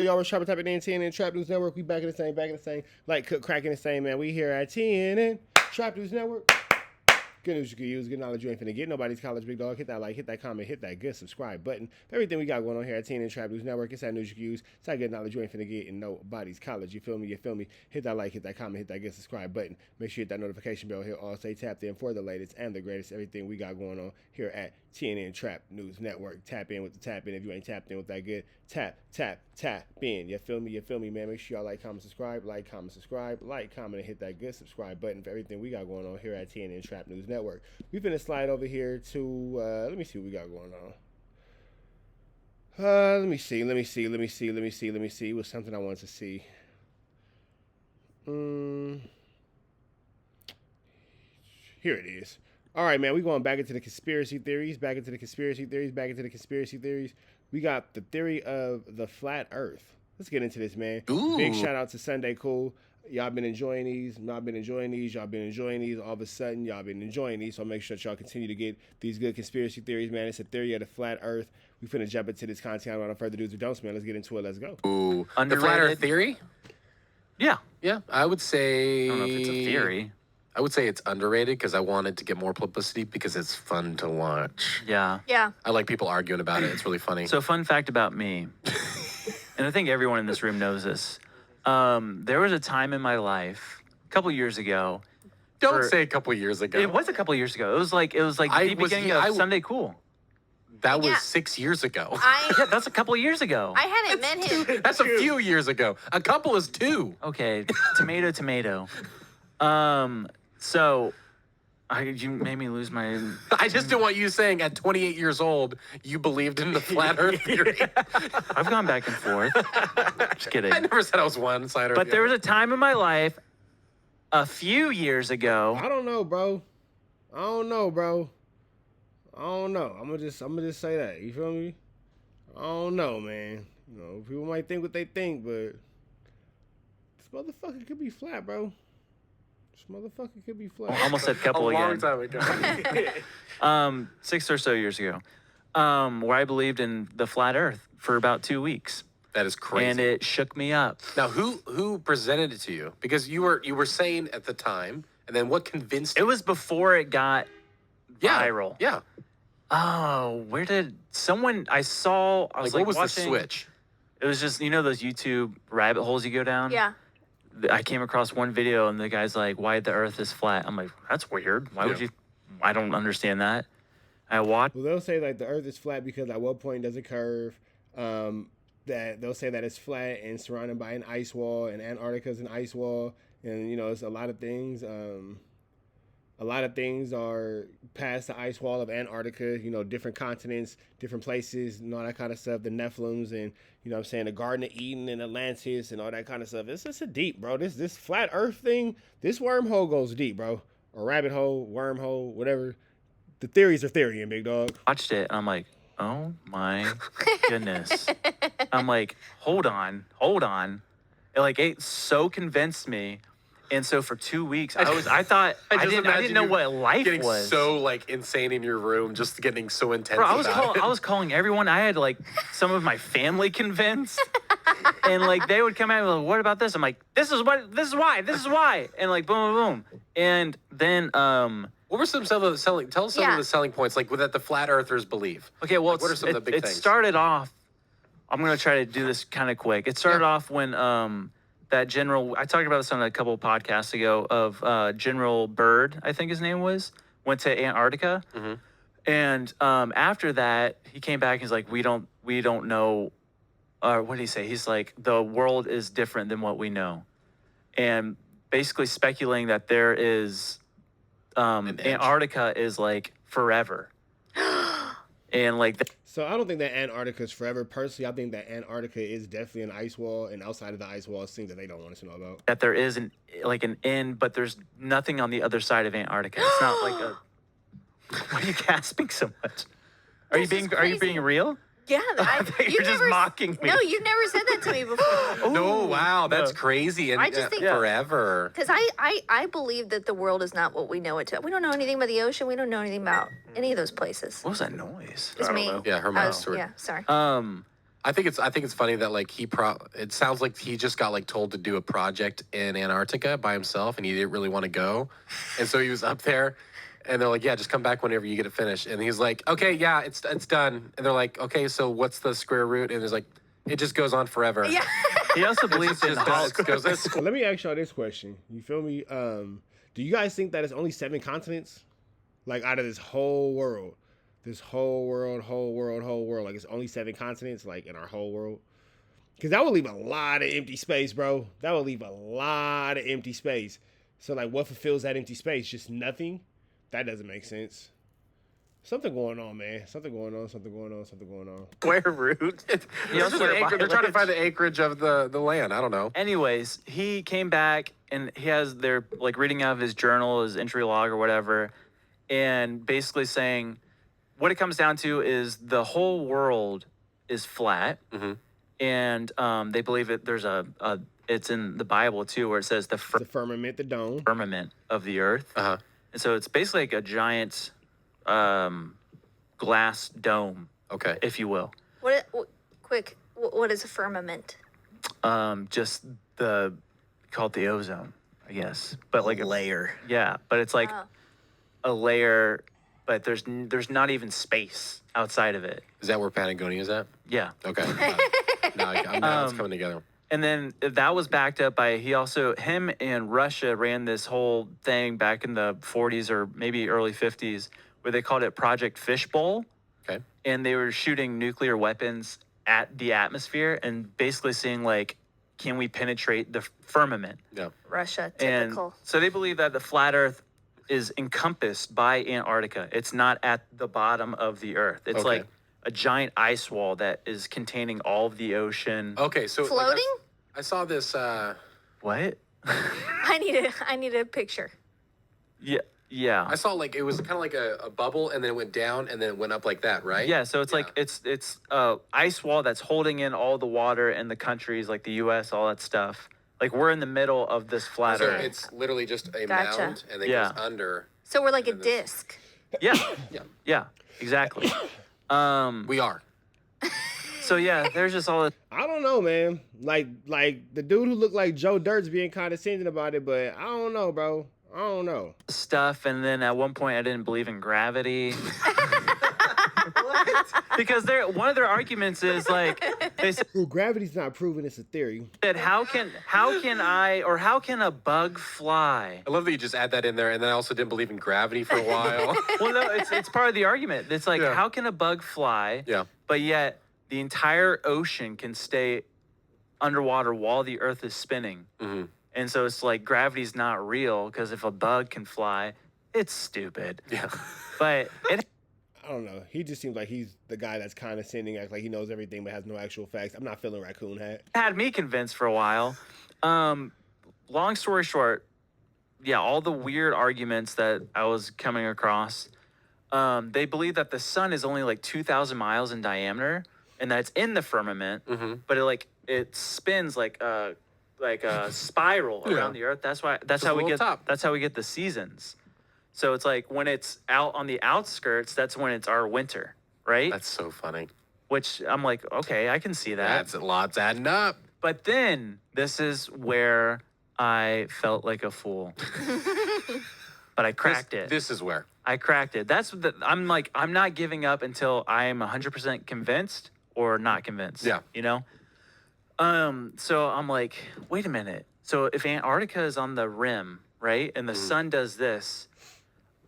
Y'all were shopping type of TNN Trap News Network. We back in the same, like cook cracking the same, man. We here at TNN Trap News Network. Good news you can use, good knowledge you ain't finna get. Nobody's college, big dog. Hit that like, hit that comment, hit that good subscribe button. For everything we got going on here at TNN Trap News Network, it's that news you can use. It's that good knowledge you ain't finna get in nobody's college. You feel me? You feel me? Hit that like, hit that comment, hit that good subscribe button. Make sure you hit that notification bell here. All stay tapped in for the latest and the greatest. Everything we got going on here at TNN Trap News Network. Tap in with the tap in. If you ain't tapped in with that good, tap in. You feel me? You feel me, man? Make sure y'all like, comment, subscribe, like, comment, and hit that good subscribe button for everything we got going on here at TNN Trap News Network. We're finna slide over here to let me see what we got going on. Let me see. What's something I want to see? Here it is. All right, man. We going back into the conspiracy theories. We got the theory of the flat Earth. Let's get into this, man. Ooh. Big shout out to Sunday Cool. Y'all been enjoying these. Y'all been enjoying these. All of a sudden, y'all been enjoying these. So make sure that y'all continue to get these good conspiracy theories, man. It's a theory of the flat Earth. We finna jump into this content without further ado. Don't, man. Let's get into it. Let's go. Ooh. Underrated. The flat Earth theory? Yeah. Yeah, I would say... I don't know if it's a theory. I would say it's underrated because I wanted to get more publicity because it's fun to watch. Yeah. Yeah. I like people arguing about it. It's really funny. So fun fact about me, and I think everyone in this room knows this. There was a time in my life, a couple years ago. Don't say a couple years ago. It was a couple years ago. It was like the beginning of Sunday Cool. That was Yeah. 6 years ago. Yeah, that's a couple years ago. I hadn't met him. That's a few years ago. A couple is 2. Okay, tomato. So, you made me lose my... I just don't want you saying at 28 years old you believed in the flat Earth theory. I've gone back and forth. Just kidding. I never said I was one side or But the there other. was a time in my life, a few years ago. I don't know, bro. I'm gonna just say that. You feel me? I don't know, man. You know, people might think what they think, but this motherfucker could be flat, bro. This motherfucker could be flat. I almost said couple a long again. time ago. 6 or so years ago, where I believed in the flat Earth for about 2 weeks, That is crazy. and it shook me up. Now, who presented it to you? Because you were saying at the time, and then what convinced you? It was before it got viral. Yeah. Oh, where did someone I saw? I was Like, what was watching, the switch? It was just those YouTube rabbit holes you go down. Yeah. I came across one video and the guy's like, "Why the Earth is flat?" I'm like, "That's weird. Why would Yeah. you?" I don't understand that. I watched. Well, they'll say like the Earth is flat because at what point does it curve? That they'll say that it's flat and surrounded by an ice wall, and Antarctica is an ice wall, and it's a lot of things. A lot of things are past the ice wall of Antarctica, different continents, different places, and all that kind of stuff. The Nephilims and, the Garden of Eden and Atlantis and all that kind of stuff. It's just a deep, bro. This flat Earth thing, this wormhole goes deep, bro. Or rabbit hole, wormhole, whatever. The theories are theorying, big dog. Watched it and I'm like, oh my goodness. I'm like, hold on. It so convinced me. And so for 2 weeks, I didn't know what life getting was. so insane in your room, just getting so intense. Bro, about it. I was calling everyone. I had some of my family convinced, and they would come at me like, "What about this?" I'm like, "This is why," and boom, boom, boom. And then what were some of the selling? Tell us some of the selling points, that the flat earthers believe. Okay, well, what are some of the big it things? started off. I'm gonna try to do this kind of quick. It started off when that general, I talked about this on a couple of podcasts ago, of General Byrd, I think his name was, went to Antarctica. Mm-hmm. And after that, he came back and he's like, we don't know, what did he say? He's like, the world is different than what we know. And basically speculating that there is, Antarctica is forever. And So I don't think that Antarctica is forever. Personally, I think that Antarctica is definitely an ice wall, and outside of the ice wall is things that they don't want us to know about. that there is an end, but there's nothing on the other side of Antarctica. It's not like a. Why are you gasping so much? Are you being real? Yeah. You're just mocking me. No, you've never said that to me before. No, wow, that's crazy. And I just think- forever. Because I believe that the world is not what we know it to. We don't know anything about the ocean. We don't know anything about any of those places. What was that noise? It's me. Yeah, her mouse. Yeah, sorry. I I think it's funny that like it sounds like he just got like told to do a project in Antarctica by himself and he didn't really want to go. And so he was up there and they're like, yeah, just come back whenever you get it finished. And he's like, okay, yeah, it's done. And they're like, okay, so what's the square root? And it's like, it just goes on forever. Yeah. He also believes in So let me ask y'all this question. You feel me? Do you guys think that it's only 7 continents? Like out of this whole world? This whole world. Like it's only 7 continents, like in our whole world. Because that would leave a lot of empty space, bro. That would leave a lot of empty space. So like what fulfills that empty space? Just nothing? That doesn't make sense. Something going on, man. Something going on. Square root. also They're trying to mileage. find the acreage of the land. I don't know. Anyways, he came back and they're like reading out of his journal, his entry log or whatever, and basically saying what it comes down to is the whole world is flat. Mm-hmm. And they believe it. There's it's in the Bible too, where it says the The firmament, the dome. firmament of the earth. Uh-huh. And so it's basically like a giant glass dome, Okay. if you will. What is a firmament? Just called the ozone, I guess. But like a layer. Yeah, but it's like Oh. a layer, but there's not even space outside of it. Is that where Patagonia is at? Yeah. Okay. Now it's coming together. And then that was backed up by him and Russia ran this whole thing back in the 40s or maybe early 50s where they called it Project Fishbowl. Okay. And they were shooting nuclear weapons at the atmosphere and basically seeing like, can we penetrate the firmament? Yeah. Russia, And typical. so they believe that the flat Earth is encompassed by Antarctica. It's not at the bottom of the Earth. It's Okay. like a giant ice wall that is containing all of the ocean. Okay. So like, Floating? I saw this. What? I need a picture. Yeah. Yeah. I saw like it was kind of like a bubble, and then it went down, and then it went up like that, right? Yeah, so it's like it's ice wall that's holding in all the water in the countries like the U.S., all that stuff. Like we're in the middle of this flat So Earth. it's literally just a Gotcha. mound, and then Yeah. goes under. So we're like a And then disc. Yeah, Yeah. yeah, exactly. We are. So yeah, there's just all the I don't know, man. Like the dude who looked like Joe Dirt's being condescending about it, but I don't know, bro. I don't know. stuff, and then at one point I didn't believe in gravity. Because one of their arguments is like they Well, gravity's not proven; it's a theory. said how can a bug fly? I love that you just add that in there, and then I also didn't believe in gravity for a while. Well, no, it's part of the argument. It's like Yeah. how can a bug fly? Yeah. But yet the entire ocean can stay underwater while the Earth is spinning. Mm-hmm. And so it's like gravity's not real because if a bug can fly, it's stupid. Yeah. But it I don't know. He just seems like he's the guy that's condescending, acts like he knows everything but has no actual facts. I'm not feeling Raccoon Hat. had me convinced for a while. Long story short, yeah, all the weird arguments that I was coming across, they believe that the sun is only like 2,000 miles in diameter and that it's in the firmament, Mm-hmm. but it spins like a spiral Yeah. around the earth. That's Just how a we little get top. that's how we get the seasons. So it's like when it's out on the outskirts, that's when it's our winter, right? That's so funny. Which I'm like, okay, I can see that. That's a lot's adding up. But then this is where I felt like a fool. But I cracked it. This is where. I cracked it. I'm not giving up until I'm 100% convinced or not convinced. Yeah. You know? So I'm like, wait a minute. So if Antarctica is on the rim, right? And the sun does this,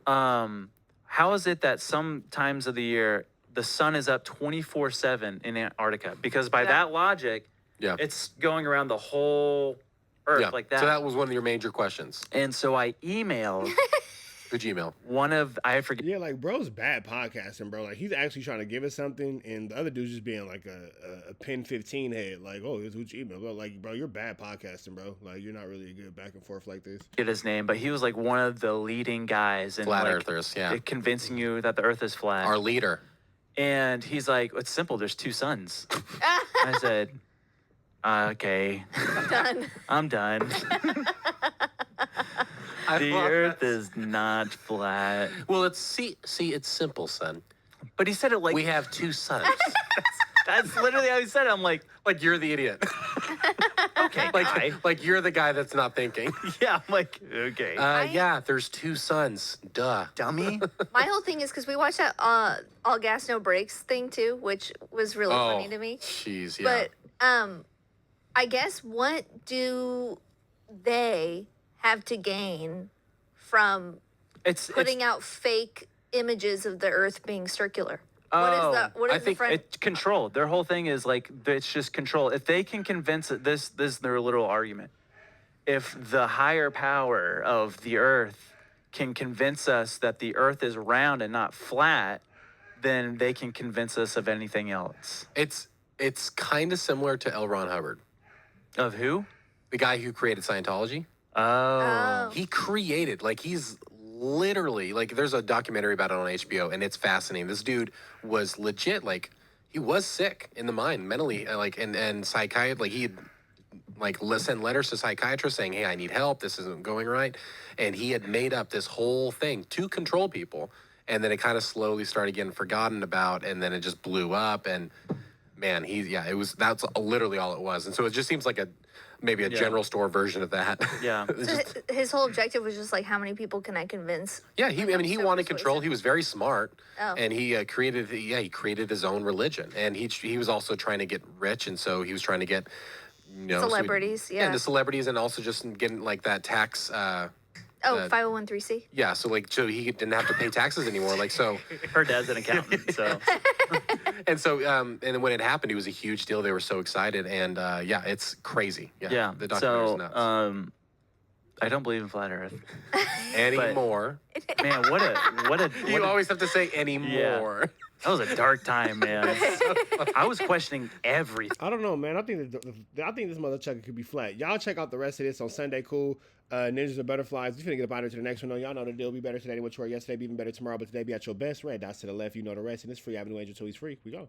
how is it that some times of the year the sun is up 24/7 in Antarctica? Because by that logic, Yeah. it's going around the whole Earth Yeah. like that. So that was one of your major questions. And so I emailed Good Gmail. I forget. Yeah, like bro's bad podcasting, bro. Like he's actually trying to give us something, and the other dude's just being like a pin 15 head. Like, oh, here's what you email. But like, bro, you're bad podcasting, bro. Like you're not really good back and forth like this. Get his name, but he was like one of the leading guys in Flat like, earthers, yeah. convincing you that the Earth is flat. Our leader. And he's like, it's simple. There's two suns. I said, okay, Done. I'm done. The Earth is not flat. Well, it's see, it's simple, son. But he said it like We have two suns. That's literally how he said it. I'm like, Like you're the idiot. okay, guy. Like you're the guy that's not thinking. Yeah, I'm like, okay. Yeah, there's 2 suns. Duh. Dummy. My whole thing is because we watched that all gas no brakes thing too, which was really funny to me. Jeez, yeah. But I guess what do they have to gain from It's putting out fake images of the Earth being circular? Oh, What I is the think front? it's control. Their whole thing is like it's just control. If they can convince it, this is their literal argument. If the higher power of the Earth can convince us that the Earth is round and not flat, then they can convince us of anything else. It's kind of similar to L. Ron Hubbard, Of who? the guy who created Scientology. Oh. He created, like, he's literally, like, there's a documentary about it on HBO, and it's fascinating. This dude was legit, like, he was sick in the mind, mentally, like, and psychiatrist, like, he had, like, sent letters to psychiatrists saying, hey, I need help, this isn't going right. And he had made up this whole thing to control people. And then it kind of slowly started getting forgotten about, and then it just blew up. And man, that's literally all it was. And so it just seems like maybe a general store version of that. Yeah. It's So just- his whole objective was just like, how many people can I convince? yeah, he So wanted control. persuasive. He was very smart, Oh. and he created his own religion. And he was also trying to get rich, and so he was trying to get Celebrities, and yeah. the celebrities, and also just getting like that tax. 501(c)(3). Yeah, so he didn't have to pay taxes anymore. Like so. Her dad's an accountant, so And so, and then when it happened, it was a huge deal. They were so excited, and yeah, it's crazy. yeah. the documentary's So nuts. I don't believe in flat Earth. Anymore. Man, what You a always have to say anymore. that was a dark time, man. I was questioning everything. I don't know, man. I think this mother chucker could be flat. Y'all check out the rest of this on Sunday. Cool. Ninjas and Butterflies. We finna get up out here to the next one. Y'all know the deal. Be better today than what you were yesterday. Be even better tomorrow. But today, be at your best. Red dots to the left. You know the rest. And it's free. Avenue Angel till he's free. We go.